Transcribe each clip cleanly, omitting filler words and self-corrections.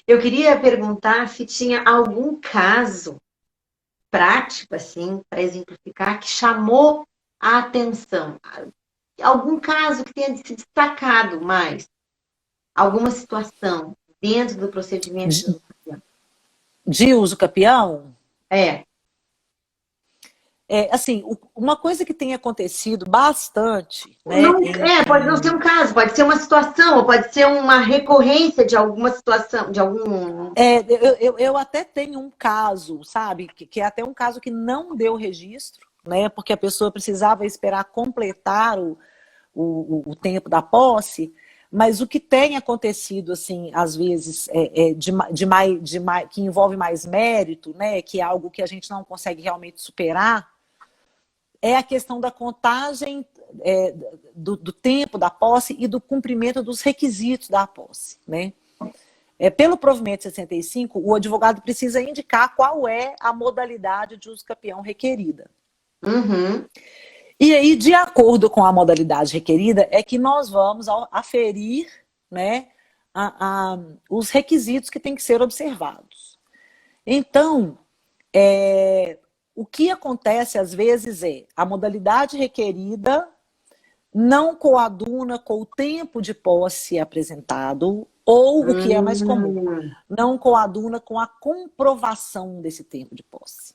Eu queria perguntar se tinha algum caso prático, assim, para exemplificar, que chamou a atenção. Algum caso que tenha se destacado mais, alguma situação dentro do procedimento de De, usucapião. de uso capião? É. Assim, uma coisa que tem acontecido bastante, né, Não, pode não ser um caso, pode ser uma situação, ou pode ser uma recorrência de alguma situação, de algum. eu até tenho um caso, sabe, que é até um caso que não deu registro, né, porque a pessoa precisava esperar completar o tempo da posse, mas o que tem acontecido, assim, às vezes, que envolve mais mérito, né, que é algo que a gente não consegue realmente superar, é a questão da contagem do tempo da posse e do cumprimento dos requisitos da posse, né? Pelo provimento 65, o advogado precisa indicar qual é a modalidade de uso capião requerida. Uhum. E aí, de acordo com a modalidade requerida, é que nós vamos aferir, né, os requisitos que têm que ser observados. Então, o que acontece às vezes é a modalidade requerida não coaduna com o tempo de posse apresentado, ou o que é mais comum, Hum. não coaduna com a comprovação desse tempo de posse.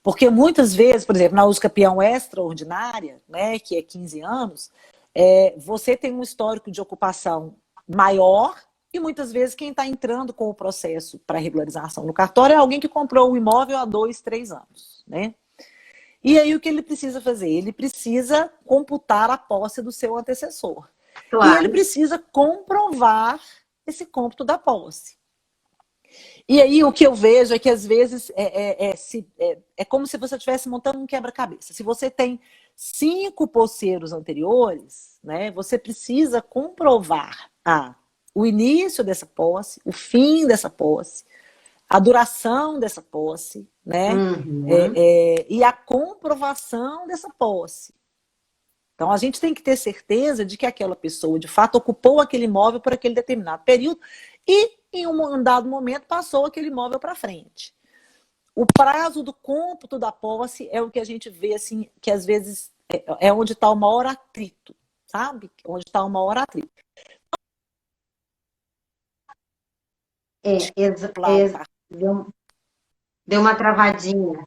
Porque muitas vezes, por exemplo, na uso capião extraordinária, né, que é 15 anos, você tem um histórico de ocupação maior e muitas vezes quem está entrando com o processo para regularização no cartório é alguém que comprou o imóvel há 2, 3 anos, né? E aí o que ele precisa fazer? Ele precisa computar a posse do seu antecessor. E ele Claro. precisa comprovar esse cômputo da posse. E aí o que eu vejo é que às vezes é como se você estivesse montando um quebra-cabeça. Se você tem 5 poceiros anteriores, né, você precisa comprovar o início dessa posse, o fim dessa posse, a duração dessa posse, né, Uhum. e a comprovação dessa posse. Então, a gente tem que ter certeza de que aquela pessoa, de fato, ocupou aquele imóvel por aquele determinado período e, em um dado momento, passou aquele imóvel para frente. O prazo do cômputo da posse é o que a gente vê, assim, que às vezes é onde está o maior atrito, sabe? Onde está o maior atrito. Lá no carro. Deu uma travadinha.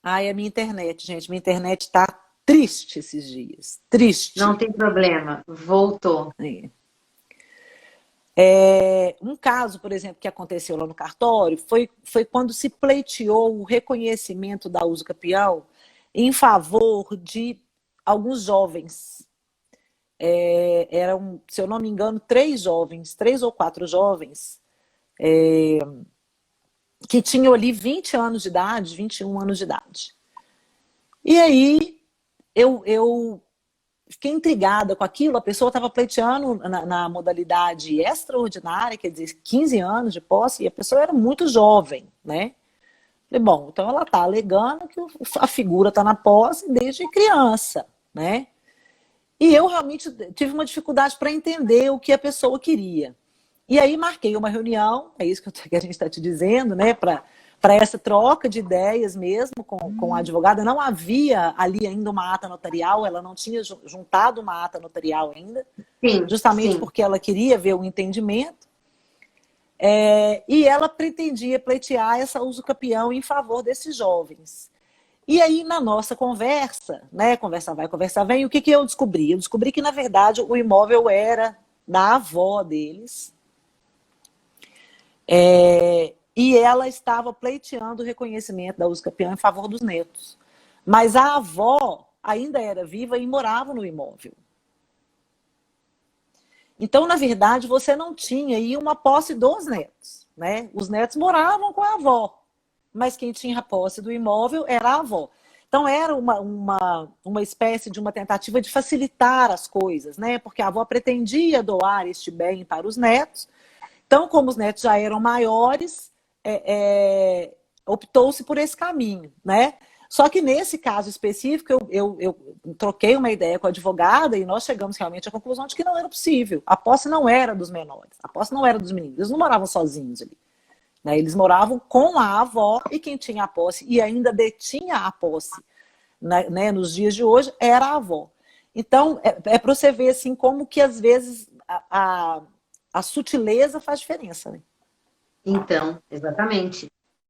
Ai, é minha internet, gente. Minha internet está triste esses dias. Não Triste. tem problema. Voltou. Um caso, por exemplo, que aconteceu lá no cartório foi quando se pleiteou o reconhecimento da uso capião em favor de alguns jovens. Eram, se eu não me engano, 3 jovens, 3 ou 4 jovens, que tinham ali 20 anos de idade, 21 anos de idade. E aí eu fiquei intrigada com aquilo, a pessoa estava pleiteando na modalidade extraordinária, quer dizer, 15 anos de posse, e a pessoa era muito jovem, né? Falei, bom, então ela está alegando que a figura está na posse desde criança, né? E eu realmente tive uma dificuldade para entender o que a pessoa queria. E aí marquei uma reunião, é isso que a gente está te dizendo, né? Para essa troca de ideias mesmo com a advogada. Não havia ali ainda uma ata notarial, ela não tinha juntado uma ata notarial ainda, Sim, justamente sim. porque ela queria ver o entendimento. E ela pretendia pleitear essa uso capião em favor desses jovens. E aí, na nossa conversa, né, conversa vai, conversa vem, o que eu descobri? Eu descobri que, na verdade, o imóvel era da avó deles, e ela estava pleiteando o reconhecimento da uso capião em favor dos netos. Mas a avó ainda era viva e morava no imóvel. Então, na verdade, você não tinha aí uma posse dos netos, né? Os netos moravam com a avó, mas quem tinha a posse do imóvel era a avó. Então, era uma espécie de uma tentativa de facilitar as coisas, né? Porque a avó pretendia doar este bem para os netos. Então, como os netos já eram maiores, optou-se por esse caminho, né? Só que nesse caso específico, eu troquei uma ideia com a advogada e nós chegamos realmente à conclusão de que não era possível. A posse não era dos menores, a posse não era dos meninos, eles não moravam sozinhos ali. Né? Eles moravam com a avó e quem tinha a posse e ainda detinha a posse, né, nos dias de hoje era a avó. Então, é para você ver assim, como que às vezes a sutileza faz diferença. Né? Então, exatamente.